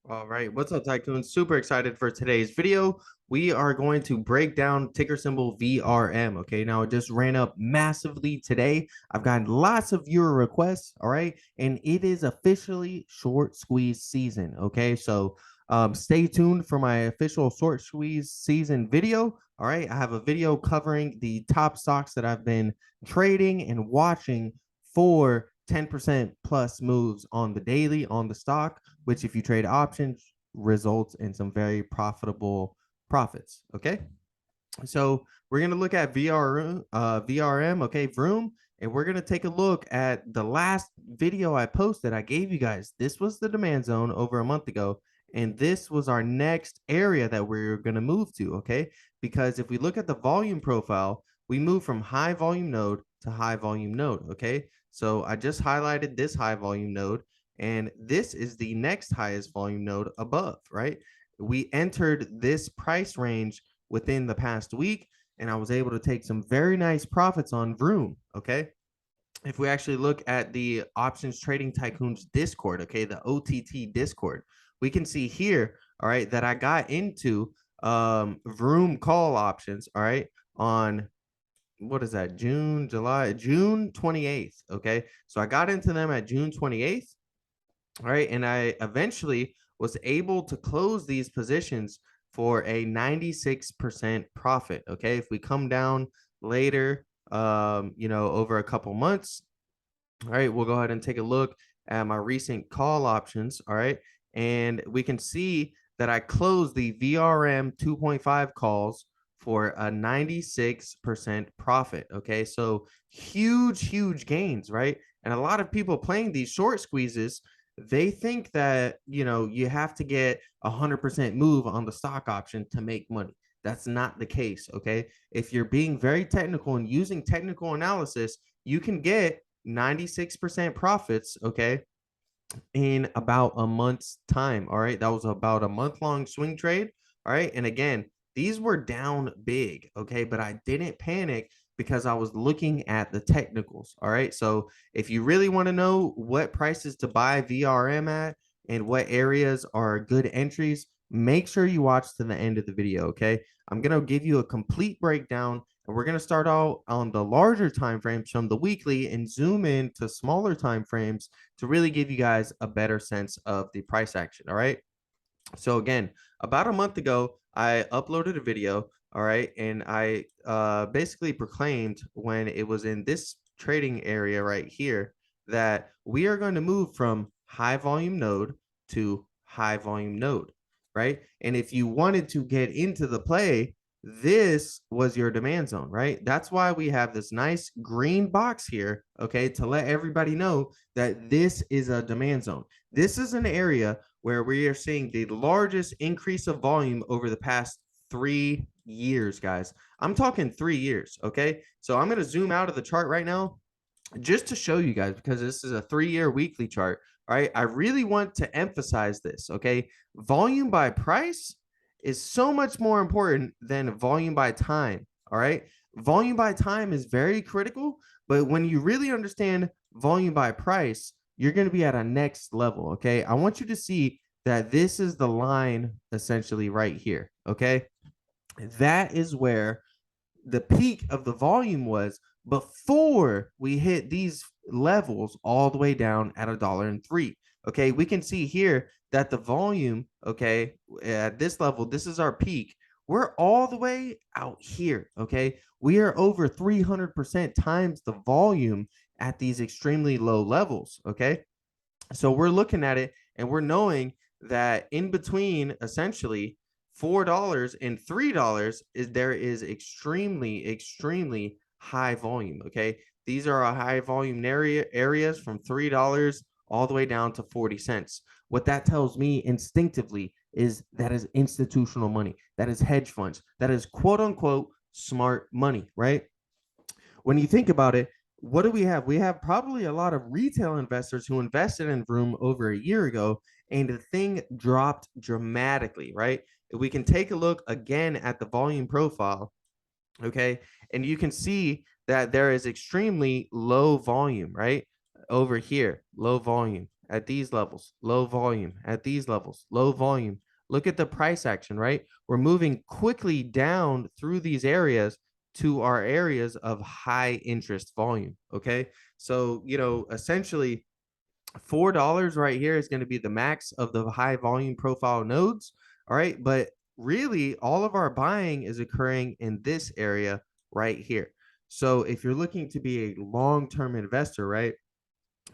All right, what's up, Tycoon? Super excited for today's video. We are going to break down ticker symbol VRM. Okay, now it just ran up massively today. I've gotten lots of viewer requests. All right, and it is officially short squeeze season. Okay, so stay tuned for my official short squeeze season video. All right, I have a video covering the top stocks that I've been trading and watching for 10% plus moves on the daily on the stock, which if you trade options results in some very profitable profits. Okay. So we're going to look at VRM, okay, Vroom, and we're going to take a look at the last video I posted. I gave you guys, this was the demand zone over a month ago, and this was our next area that we're going to move to, okay? Because if we look at the volume profile, we move from high volume node to high volume node, okay? So I just highlighted this high volume node, and this is the next highest volume node above, right? We entered this price range within the past week, and I was able to take some very nice profits on Vroom. Okay. If we actually look at the Options Trading Tycoons Discord, okay, the OTT Discord, we can see here, all right, that I got into Vroom call options, all right, on what is that, June 28th. Okay. So I got into them at June 28th. All right. And I eventually was able to close these positions for a 96% profit. Okay. If we come down later, over a couple months, all right, we'll go ahead and take a look at my recent call options. All right. And we can see that I closed the VRM 2.5 calls for a 96% profit. Okay. So huge gains, right? And a lot of people playing these short squeezes, they think that, you have to get 100% move on the stock option to make money. That's not the case. Okay. If you're being very technical and using technical analysis, you can get 96% profits, okay, in about a month's time. All right. That was about a month-long swing trade. All right. And again, these were down big, okay, but I didn't panic because I was looking at the technicals. All right. So if you really want to know what prices to buy VRM at and what areas are good entries, make sure you watch to the end of the video. Okay. I'm going to give you a complete breakdown, and we're going to start out on the larger time frames from the weekly and zoom in to smaller time frames to really give you guys a better sense of the price action. All right. So again, about a month ago, I uploaded a video. All right. And I basically proclaimed when it was in this trading area right here that we are going to move from high volume node to high volume node. Right. And if you wanted to get into the play, this was your demand zone, right? That's why we have this nice green box here, okay, to let everybody know that this is a demand zone. This is an area where we are seeing the largest increase of volume over the past 3 years, guys. I'm talking 3 years, okay? So I'm going to zoom out of the chart right now just to show you guys, because this is a 3-year weekly chart. All right. I really want to emphasize this, okay? Volume by price is so much more important than volume by time. All right. Volume by time is very critical, but when you really understand volume by price, you're going to be at a next level. Okay. I want you to see that this is the line essentially right here. Okay. That is where the peak of the volume was before we hit these levels all the way down at $1.03. Okay, we can see here that the volume, okay, at this level, this is our peak. We're all the way out here. Okay, we are over 300% times the volume at these extremely low levels. Okay, so we're looking at it and we're knowing that in between essentially $4 and $3 is there is extremely high volume. Okay. These are our high volume areas from $3 all the way down to 40 cents. What that tells me instinctively is that is institutional money. That is hedge funds. That is quote unquote smart money, right? When you think about it, what do we have? We have probably a lot of retail investors who invested in Vroom over a year ago, and the thing dropped dramatically, right? We can take a look again at the volume profile, okay? And you can see that there is extremely low volume, right? Over here, low volume. at these levels, low volume at these levels, low volume. Look at the price action, right? We're moving quickly down through these areas to our areas of high interest volume. Okay. So, essentially $4 right here is going to be the max of the high volume profile nodes. All right. But really, all of our buying is occurring in this area right here. So if you're looking to be a long-term investor, right,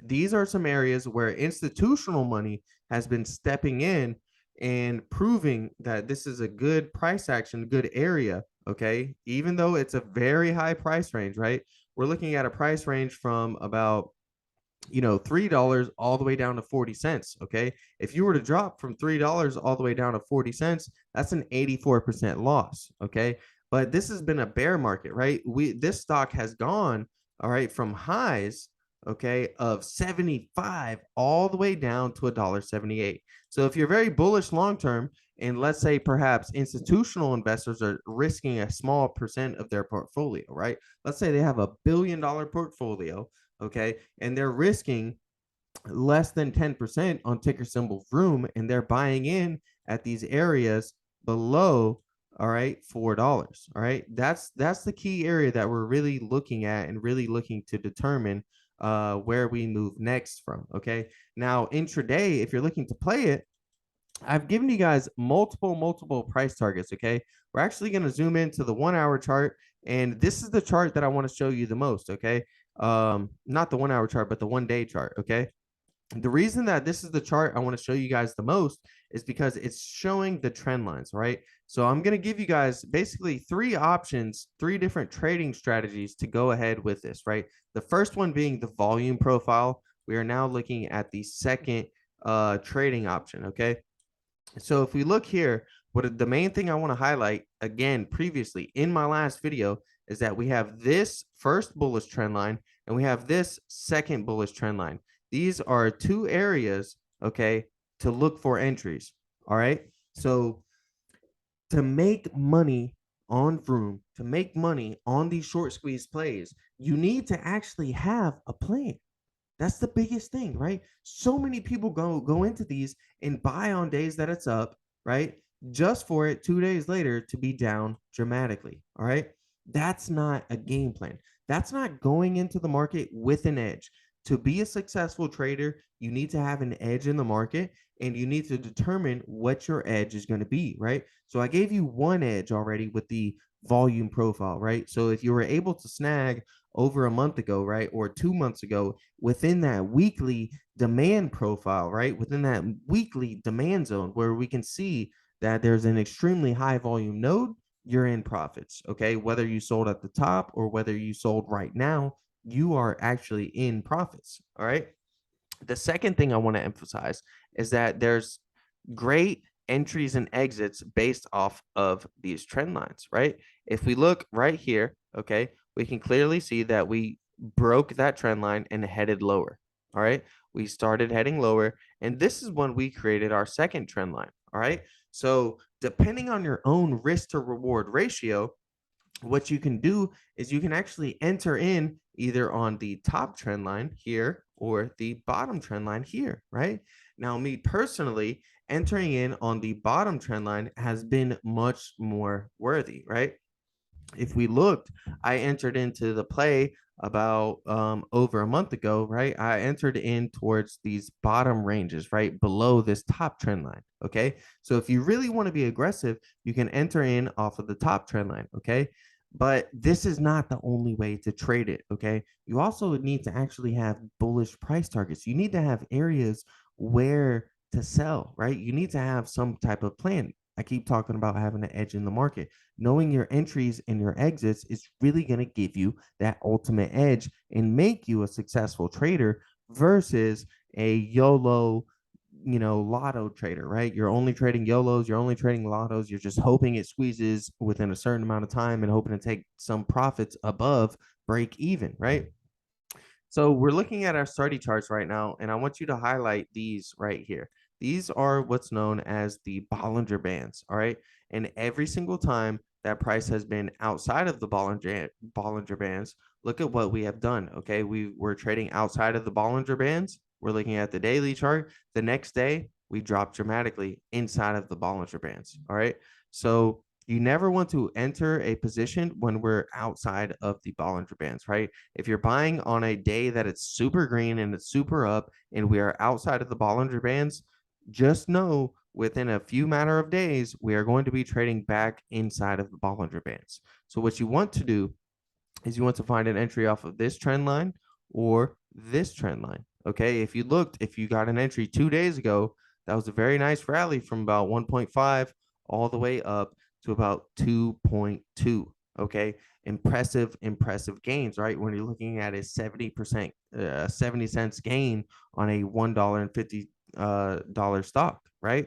these are some areas where institutional money has been stepping in and proving that this is a good price action, good area. Okay. Even though it's a very high price range, right? We're looking at a price range from about $3 all the way down to 40 cents. Okay. If you were to drop from $3 all the way down to 40 cents, that's an 84% loss. Okay. But this has been a bear market, right? This stock has gone, all right, from highs, okay, of 75 all the way down to $1.78. So if you're very bullish long term, and let's say perhaps institutional investors are risking a small percent of their portfolio, right? Let's say they have $1 billion portfolio, okay, and they're risking less than 10% on ticker symbol Vroom, and they're buying in at these areas below, all right, $4. All right. That's the key area that we're really looking at and really looking to determine where we move next from. Okay. Now, intraday, if you're looking to play it, I've given you guys multiple price targets. Okay. We're actually going to zoom into the 1 hour chart. And this is the chart that I want to show you the most. Okay. Not the 1 hour chart, but the 1 day chart. Okay. The reason that this is the chart I want to show you guys the most is because it's showing the trend lines, right? So I'm going to give you guys basically three options, three different trading strategies to go ahead with this, right? The first one being the volume profile. We are now looking at the second trading option, okay? So if we look here, the main thing I want to highlight again previously in my last video is that we have this first bullish trend line and we have this second bullish trend line. These are two areas, okay, to look for entries. All right. So to make money on Vroom, to make money on these short squeeze plays, you need to actually have a plan. That's the biggest thing, right? So many people go into these and buy on days that it's up, right? Just for it 2 days later to be down dramatically. All right. That's not a game plan. That's not going into the market with an edge. To be a successful trader, you need to have an edge in the market and you need to determine what your edge is going to be, right? So I gave you one edge already with the volume profile, right? So if you were able to snag over a month ago, right, or 2 months ago, within that weekly demand profile, right, within that weekly demand zone where we can see that there's an extremely high volume node, you're in profits. Okay. Whether you sold at the top or whether you sold right now, you are actually in profits. All right. The second thing I want to emphasize is that there's great entries and exits based off of these trend lines, right? If we look right here, okay, we can clearly see that we broke that trend line and headed lower. All right. We started heading lower, and this is when we created our second trend line. All right. So, depending on your own risk to reward ratio, what you can do is you can actually enter in either on the top trend line here or the bottom trend line here, right? Now, me personally, entering in on the bottom trend line has been much more worthy, right? If we looked, I entered into the play about over a month ago, right? I entered in towards these bottom ranges, right? Below this top trend line. Okay. So if you really want to be aggressive, you can enter in off of the top trend line. Okay. But this is not the only way to trade it. Okay. You also need to actually have bullish price targets. You need to have areas where to sell, right? You need to have some type of plan. I keep talking about having an edge in the market. Knowing your entries and your exits is really going to give you that ultimate edge and make you a successful trader versus a YOLO, lotto trader, right? You're only trading YOLOs, you're only trading lottos, you're just hoping it squeezes within a certain amount of time and hoping to take some profits above break even, right? So we're looking at our study charts right now, and I want you to highlight these right here. These are what's known as the Bollinger Bands, all right? And every single time that price has been outside of the Bollinger Bands, look at what we have done, okay? We're trading outside of the Bollinger Bands, we're looking at the daily chart. The next day, we drop dramatically inside of the Bollinger Bands. All right. So you never want to enter a position when we're outside of the Bollinger Bands, right? If you're buying on a day that it's super green and it's super up and we are outside of the Bollinger Bands, just know within a few matter of days, we are going to be trading back inside of the Bollinger Bands. So what you want to do is you want to find an entry off of this trend line or this trend line. Okay. If you got an entry 2 days ago, that was a very nice rally from about 1.5 all the way up to about 2.2. Okay. Impressive gains, right? When you're looking at a 70%, 70 cents gain on a $1.50 stock, right?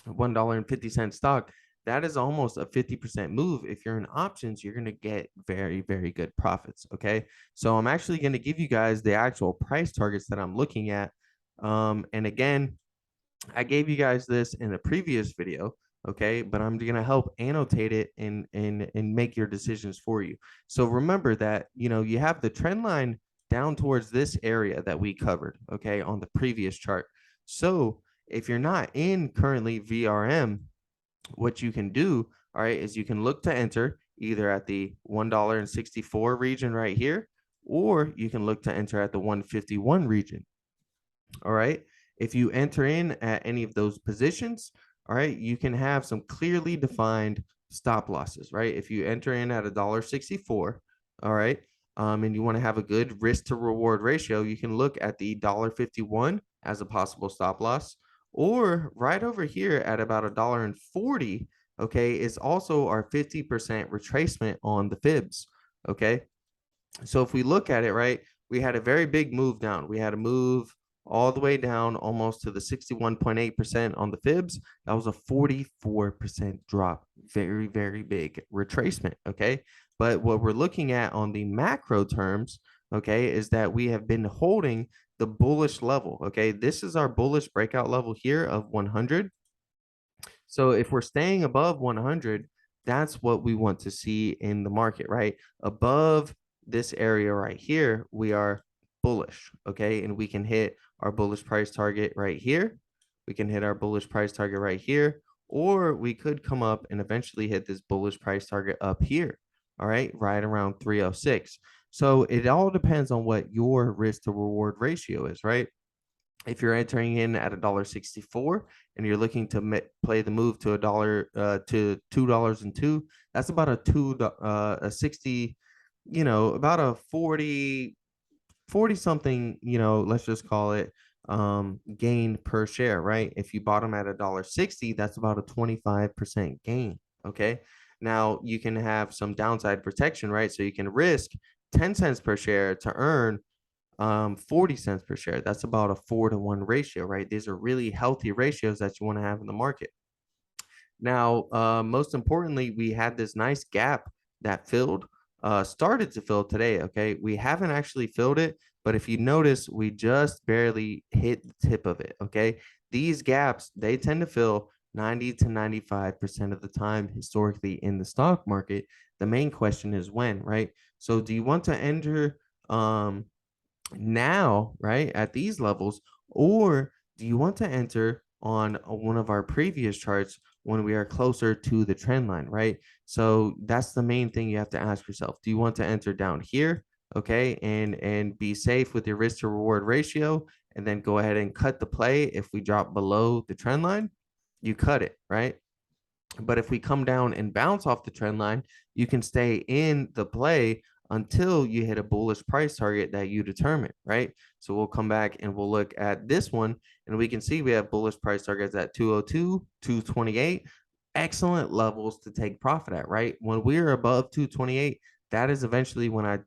$1.50 stock, that is almost a 50% move. If you're in options, you're going to get very, very good profits. Okay. So I'm actually going to give you guys the actual price targets that I'm looking at. And again, I gave you guys this in a previous video. Okay. But I'm going to help annotate it and make your decisions for you. So remember that, you have the trend line down towards this area that we covered. Okay. On the previous chart. So if you're not in currently VRM, what you can do, all right, is you can look to enter either at the $1.64 region right here, or you can look to enter at the 151 region. All right. If you enter in at any of those positions, all right, you can have some clearly defined stop losses, right? If you enter in at $1.64, all right, and you want to have a good risk to reward ratio, you can look at the $1.51 as a possible stop loss, or right over here at about $1.40, okay, is also our 50% retracement on the fibs, okay? So if we look at it, right, we had a very big move down. We had a move all the way down almost to the 61.8% on the fibs. That was a 44% drop. Very, very big retracement. Okay. But what we're looking at on the macro terms, okay, is that we have been holding the bullish level. Okay. This is our bullish breakout level here of 100. So if we're staying above 100, that's what we want to see in the market, right? Above this area right here, we are bullish, okay? And we can hit our bullish price target right here. We can hit our bullish price target right here, or we could come up and eventually hit this bullish price target up here, all right? Right around 306. So it all depends on what your risk to reward ratio is, right? If you're entering in at $1.64 and you're looking to play the move to to $2.02, that's about a 60, about a 40 something, let's just call it gain per share, right? If you bottom at $1.60, that's about a 25% gain. Okay. Now you can have some downside protection, right? So you can risk 10 cents per share to earn 40 cents per share. That's about a 4-to-1 ratio, right? These are really healthy ratios that you want to have in the market. Now, most importantly, we had this nice gap that started to fill today. Okay. We haven't actually filled it, but if you notice, we just barely hit the tip of it. Okay. These gaps, they tend to fill 90 to 95% of the time historically in the stock market. The main question is when, right? So do you want to enter, now, right, at these levels, or do you want to enter on one of our previous charts when we are closer to the trend line, right? So that's the main thing you have to ask yourself. Do you want to enter down here, okay, and be safe with your risk to reward ratio, and then go ahead and cut the play? If we drop below the trend line, you cut it, right? But if we come down and bounce off the trend line, you can stay in the play until you hit a bullish price target that you determine, right? So we'll come back and we'll look at this one, and we can see we have bullish price targets at 202, 228. Excellent levels to take profit at, right? When we're above 228, that is eventually when I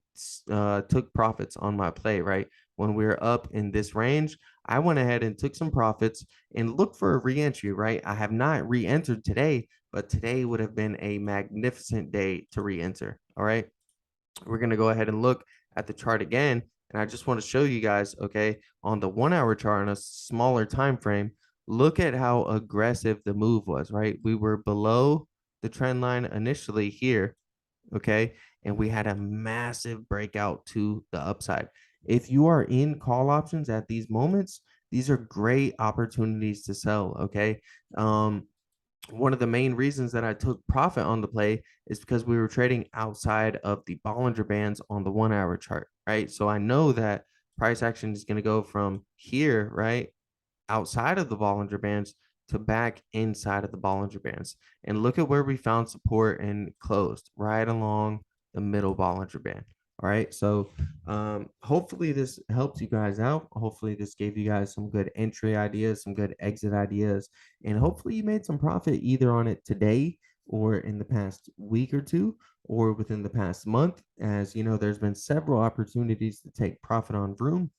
took profits on my play, right? When we're up in this range, I went ahead and took some profits and looked for a re-entry, right? I have not re-entered today, but today would have been a magnificent day to re-enter. All right. We're going to go ahead and look at the chart again. And I just want to show you guys, okay, on the 1-hour chart on a smaller time frame, look at how aggressive the move was, right? We were below the trend line initially here, okay, and we had a massive breakout to the upside. if you are in call options at these moments, these are great opportunities to sell. Okay. One of the main reasons that I took profit on the play is because we were trading outside of the Bollinger Bands on the 1 hour chart, right? So I know that price action is going to go from here, right, outside of the Bollinger Bands to back inside of the Bollinger Bands. And look at where we found support and closed right along the middle Bollinger Band. All right. So hopefully this helps you guys out. Hopefully this gave you guys some good entry ideas, some good exit ideas, and hopefully you made some profit either on it today or in the past week or two or within the past month. As you know, there's been several opportunities to take profit on Vroom,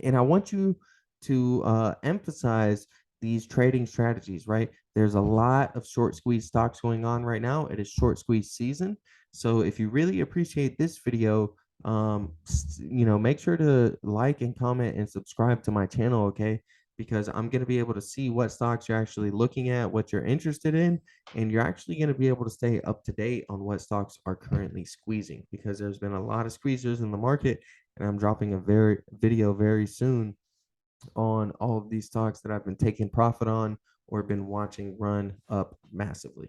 and I want you to emphasize these trading strategies, right? There's a lot of short squeeze stocks going on right now. It is short squeeze season. So if you really appreciate this video, make sure to like and comment and subscribe to my channel, okay? Because I'm going to be able to see what stocks you're actually looking at, what you're interested in, and you're actually going to be able to stay up to date on what stocks are currently squeezing, because there's been a lot of squeezers in the market, and I'm dropping a video very soon on all of these stocks that I've been taking profit on or been watching run up massively.